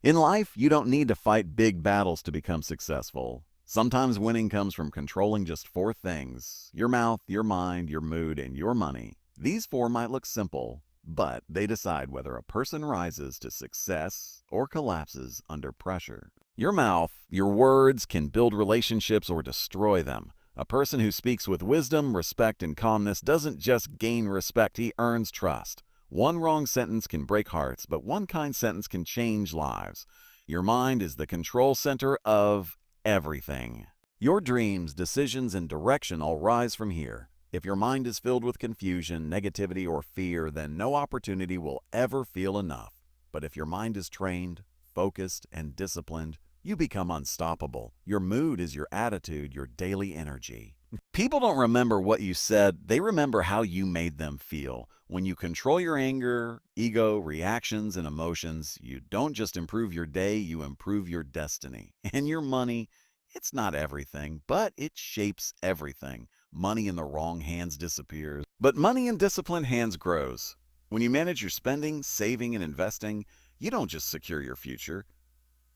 In life, you don't need to fight big battles to become successful. Sometimes winning comes from controlling just four things: your mouth, your mind, your mood, and your money. These four might look simple, but they decide whether a person rises to success or collapses under pressure. Your mouth, your words, can build relationships or destroy them. A person who speaks with wisdom, respect, and calmness doesn't just gain respect, he earns trust. One wrong sentence can break hearts, but one kind sentence can change lives. Your mind is the control center of everything. Your dreams, decisions, and direction all rise from here. If your mind is filled with confusion, negativity, or fear, then no opportunity will ever feel enough. But if your mind is trained, focused, and disciplined, you become unstoppable. Your mood is your attitude, your daily energy. People don't remember what you said, they remember how you made them feel. When you control your anger, ego, reactions, and emotions, you don't just improve your day, you improve your destiny. And your money, it's not everything, but it shapes everything. Money in the wrong hands disappears, but money in disciplined hands grows. When you manage your spending, saving, and investing, you don't just secure your future,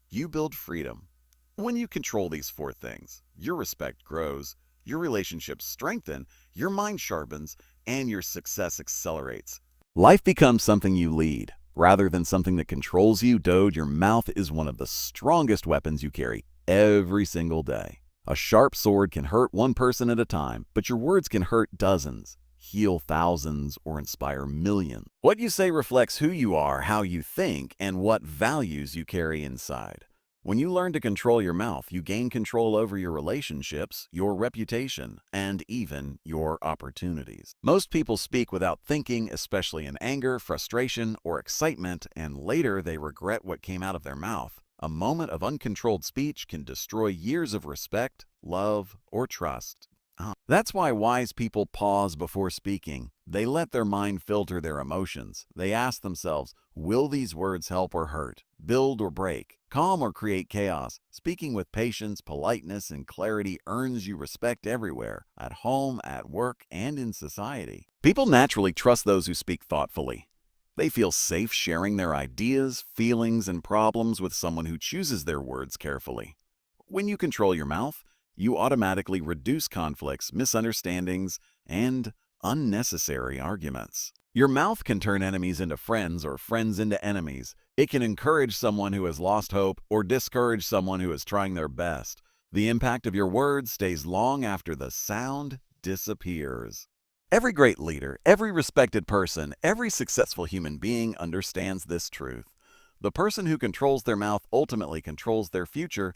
you build freedom. When you control these four things, your respect grows, your relationships strengthen, your mind sharpens, and your success accelerates. Life becomes something you lead, rather than something that controls you. Dode, your mouth is one of the strongest weapons you carry every single day. A sharp sword can hurt one person at a time, but your words can hurt dozens, heal thousands, or inspire millions. What you say reflects who you are, how you think, and what values you carry inside. When you learn to control your mouth, you gain control over your relationships, your reputation, and even your opportunities. Most people speak without thinking, especially in anger, frustration, or excitement, and later they regret what came out of their mouth. A moment of uncontrolled speech can destroy years of respect, love, or trust. That's why wise people pause before speaking. They let their mind filter their emotions. They ask themselves, will these words help or hurt, build or break, calm or create chaos? Speaking with patience, politeness, and clarity earns you respect everywhere, at home, at work, and in society. People naturally trust those who speak thoughtfully. They feel safe sharing their ideas, feelings, and problems with someone who chooses their words carefully. When you control your mouth, you automatically reduce conflicts, misunderstandings, and unnecessary arguments. Your mouth can turn enemies into friends or friends into enemies. It can encourage someone who has lost hope or discourage someone who is trying their best. The impact of your words stays long after the sound disappears. Every great leader, every respected person, every successful human being understands this truth. The person who controls their mouth ultimately controls their future.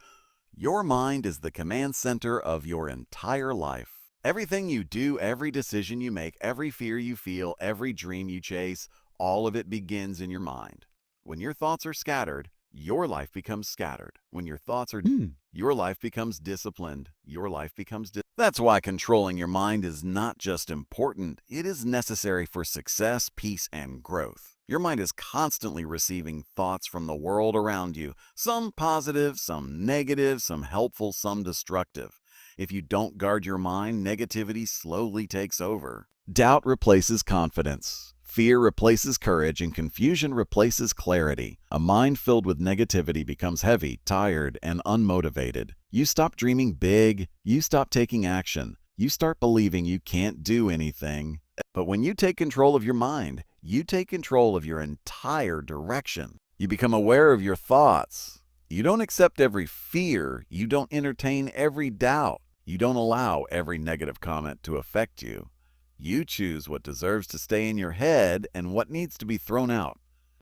Your mind is the command center of your entire life. Everything you do, every decision you make, every fear you feel, every dream you chase, all of it begins in your mind. When your thoughts are scattered, your life becomes scattered. When your thoughts are your life becomes disciplined. Your life becomes That's why controlling your mind is not just important, it is necessary for success, peace, and growth. Your mind is constantly receiving thoughts from the world around you, some positive, some negative, some helpful, some destructive. If you don't guard your mind, negativity slowly takes over. Doubt replaces confidence. Fear replaces courage, and confusion replaces clarity. A mind filled with negativity becomes heavy, tired, and unmotivated. You stop dreaming big, you stop taking action, you start believing you can't do anything. But when you take control of your mind, you take control of your entire direction. You become aware of your thoughts. You don't accept every fear, you don't entertain every doubt, you don't allow every negative comment to affect you. You choose what deserves to stay in your head and what needs to be thrown out.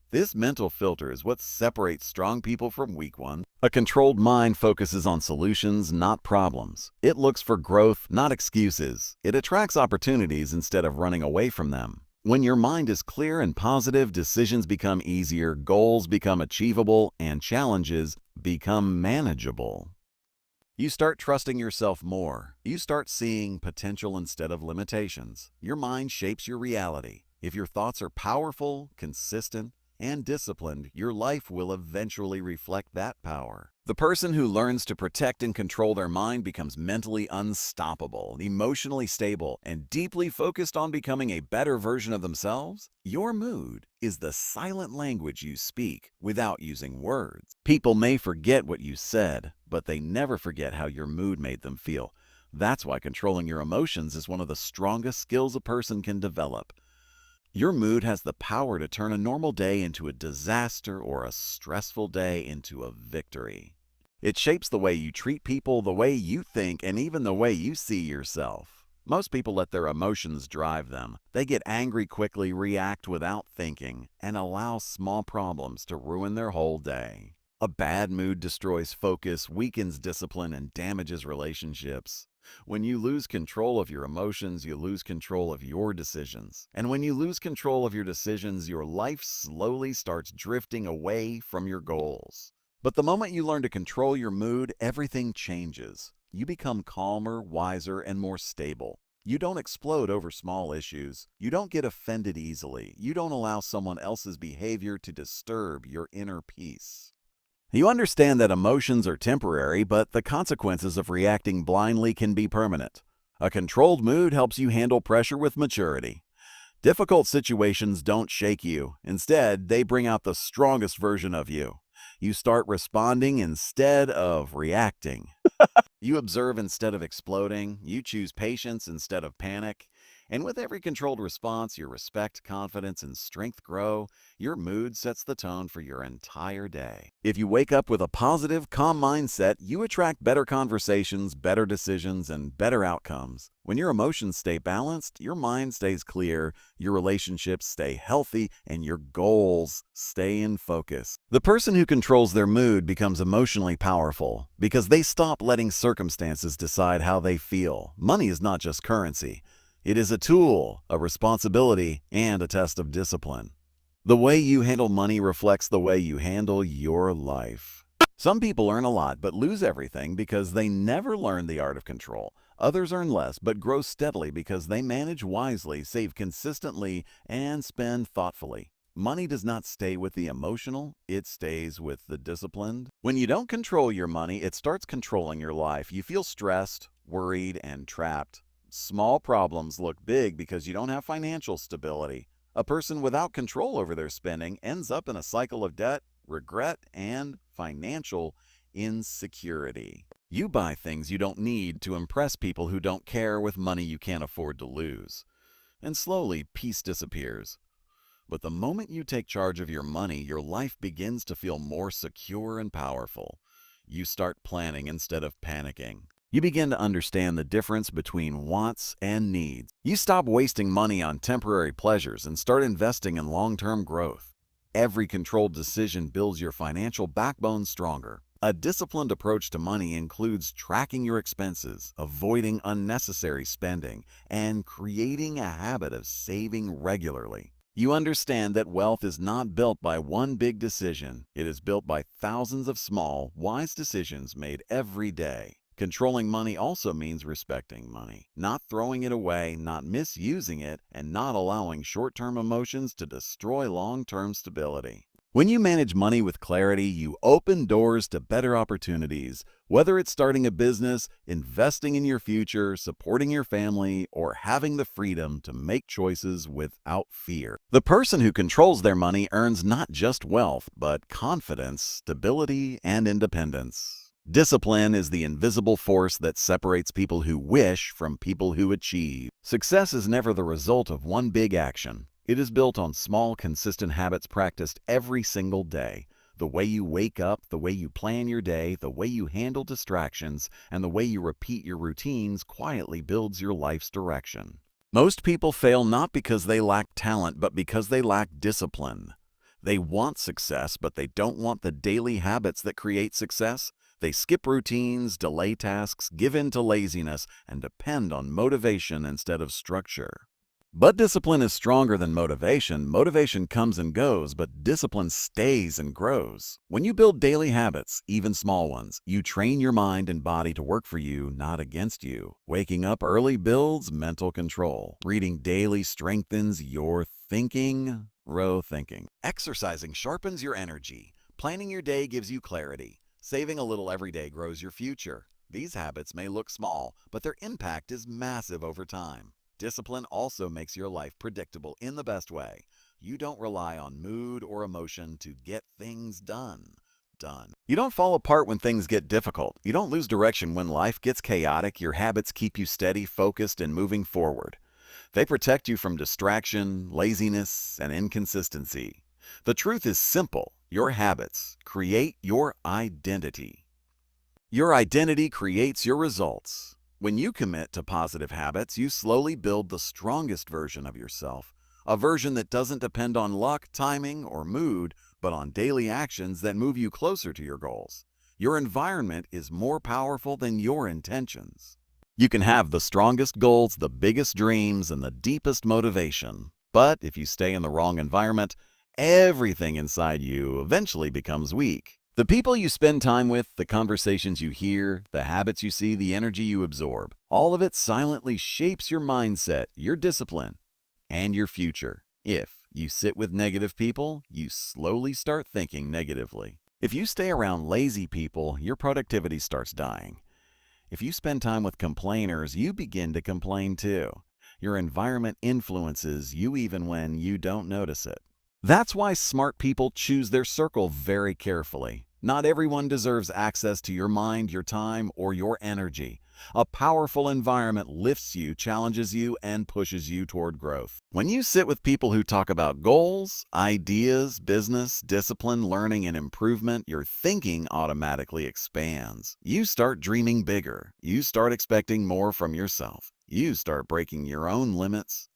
This mental filter is what separates strong people from weak ones. A controlled mind focuses on solutions, not problems. It looks for growth, not excuses. It attracts opportunities instead of running away from them. When your mind is clear and positive, decisions become easier, goals become achievable, and challenges become manageable. You start trusting yourself more. You start seeing potential instead of limitations. Your mind shapes your reality. If your thoughts are powerful, consistent, and disciplined, your life will eventually reflect that power. The person who learns to protect and control their mind becomes mentally unstoppable, emotionally stable, and deeply focused on becoming a better version of themselves. Your mood is the silent language you speak without using words. People may forget what you said, but they never forget how your mood made them feel. That's why controlling your emotions is one of the strongest skills a person can develop. Your mood has the power to turn a normal day into a disaster or a stressful day into a victory. It shapes the way you treat people, the way you think, and even the way you see yourself. Most people let their emotions drive them. They get angry quickly, react without thinking, and allow small problems to ruin their whole day. A bad mood destroys focus, weakens discipline, and damages relationships. When you lose control of your emotions, you lose control of your decisions. And when you lose control of your decisions, your life slowly starts drifting away from your goals. But the moment you learn to control your mood, everything changes. You become calmer, wiser, and more stable. You don't explode over small issues. You don't get offended easily. You don't allow someone else's behavior to disturb your inner peace. You understand that emotions are temporary, but the consequences of reacting blindly can be permanent. A controlled mood helps you handle pressure with maturity. Difficult situations don't shake you. Instead, they bring out the strongest version of you. You start responding instead of reacting. You observe instead of exploding. You choose patience instead of panic. And with every controlled response, your respect, confidence, and strength grow. Your mood sets the tone for your entire day. If you wake up with a positive, calm mindset, you attract better conversations, better decisions, and better outcomes. When your emotions stay balanced, your mind stays clear, your relationships stay healthy, and your goals stay in focus. The person who controls their mood becomes emotionally powerful because they stop letting circumstances decide how they feel. Money is not just currency. It is a tool, a responsibility, and a test of discipline. The way you handle money reflects the way you handle your life. Some people earn a lot but lose everything because they never learn the art of control. Others earn less but grow steadily because they manage wisely, save consistently, and spend thoughtfully. Money does not stay with the emotional, it stays with the disciplined. When you don't control your money, it starts controlling your life. You feel stressed, worried, and trapped. Small problems look big because you don't have financial stability. A person without control over their spending ends up in a cycle of debt, regret, and financial insecurity. You buy things you don't need to impress people who don't care with money you can't afford to lose. And slowly, peace disappears. But the moment you take charge of your money, your life begins to feel more secure and powerful. You start planning instead of panicking. You begin to understand the difference between wants and needs. You stop wasting money on temporary pleasures and start investing in long-term growth. Every controlled decision builds your financial backbone stronger. A disciplined approach to money includes tracking your expenses, avoiding unnecessary spending, and creating a habit of saving regularly. You understand that wealth is not built by one big decision. It is built by thousands of small, wise decisions made every day. Controlling money also means respecting money, not throwing it away, not misusing it, and not allowing short-term emotions to destroy long-term stability. When you manage money with clarity, you open doors to better opportunities. Whether it's starting a business, investing in your future, supporting your family, or having the freedom to make choices without fear. The person who controls their money earns not just wealth, but confidence, stability, and independence. Discipline is the invisible force that separates people who wish from people who achieve. Success is never the result of one big action. It is built on small, consistent habits practiced every single day. The way you wake up, the way you plan your day, the way you handle distractions, and the way you repeat your routines quietly builds your life's direction. Most people fail not because they lack talent, but because they lack discipline. They want success, but they don't want the daily habits that create success. They skip routines, delay tasks, give in to laziness, and depend on motivation instead of structure. But discipline is stronger than motivation. Motivation comes and goes, but discipline stays and grows. When you build daily habits, even small ones, you train your mind and body to work for you, not against you. Waking up early builds mental control. Reading daily strengthens your thinking. Exercising sharpens your energy. Planning your day gives you clarity. Saving a little every day grows your future. These habits may look small, but their impact is massive over time. Discipline also makes your life predictable in the best way. You don't rely on mood or emotion to get things done. done. You don't fall apart when things get difficult. You don't lose direction when life gets chaotic. Your habits keep you steady, focused, and moving forward. They protect you from distraction, laziness, and inconsistency. The truth is simple. Your habits create your identity. Your identity creates your results. When you commit to positive habits, you slowly build the strongest version of yourself, a version that doesn't depend on luck, timing, or mood, but on daily actions that move you closer to your goals. Your environment is more powerful than your intentions. You can have the strongest goals, the biggest dreams, and the deepest motivation. But if you stay in the wrong environment, everything inside you eventually becomes weak. The people you spend time with, the conversations you hear, the habits you see, the energy you absorb, all of it silently shapes your mindset, your discipline, and your future. If you sit with negative people, you slowly start thinking negatively. If you stay around lazy people, your productivity starts dying. If you spend time with complainers, you begin to complain too. Your environment influences you even when you don't notice it. That's why smart people choose their circle very carefully. Not everyone deserves access to your mind, your time, or your energy. A powerful environment lifts you, challenges you, and pushes you toward growth. When you sit with people who talk about goals, ideas, business, discipline, learning, and improvement, your thinking automatically expands. You start dreaming bigger. You start expecting more from yourself. You start breaking your own limits.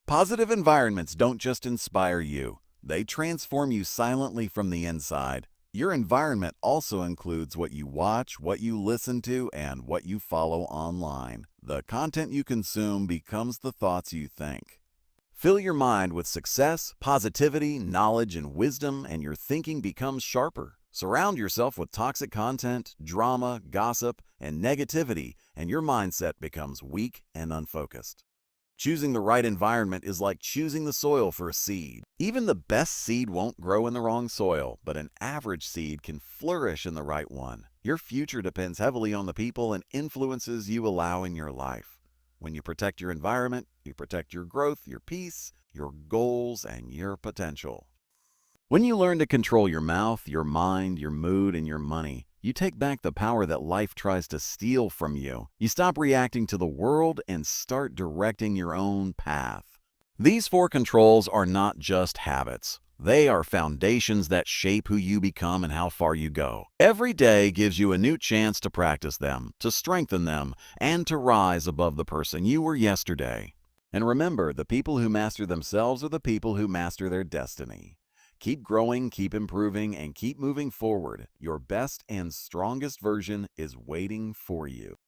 Positive environments don't just inspire you. They transform you silently from the inside. Your environment also includes what you watch, what you listen to, and what you follow online. The content you consume becomes the thoughts you think. Fill your mind with success, positivity, knowledge, and wisdom, and your thinking becomes sharper. Surround yourself with toxic content, drama, gossip, and negativity, and your mindset becomes weak and unfocused. Choosing the right environment is like choosing the soil for a seed. Even the best seed won't grow in the wrong soil, but an average seed can flourish in the right one. Your future depends heavily on the people and influences you allow in your life. When you protect your environment, you protect your growth, your peace, your goals, and your potential. When you learn to control your mouth, your mind, your mood, and your money, you take back the power that life tries to steal from you. You stop reacting to the world and start directing your own path. These 4 controls are not just habits. They are foundations that shape who you become and how far you go. Every day gives you a new chance to practice them, to strengthen them, and to rise above the person you were yesterday. And remember, the people who master themselves are the people who master their destiny. Keep growing, keep improving, and keep moving forward. Your best and strongest version is waiting for you.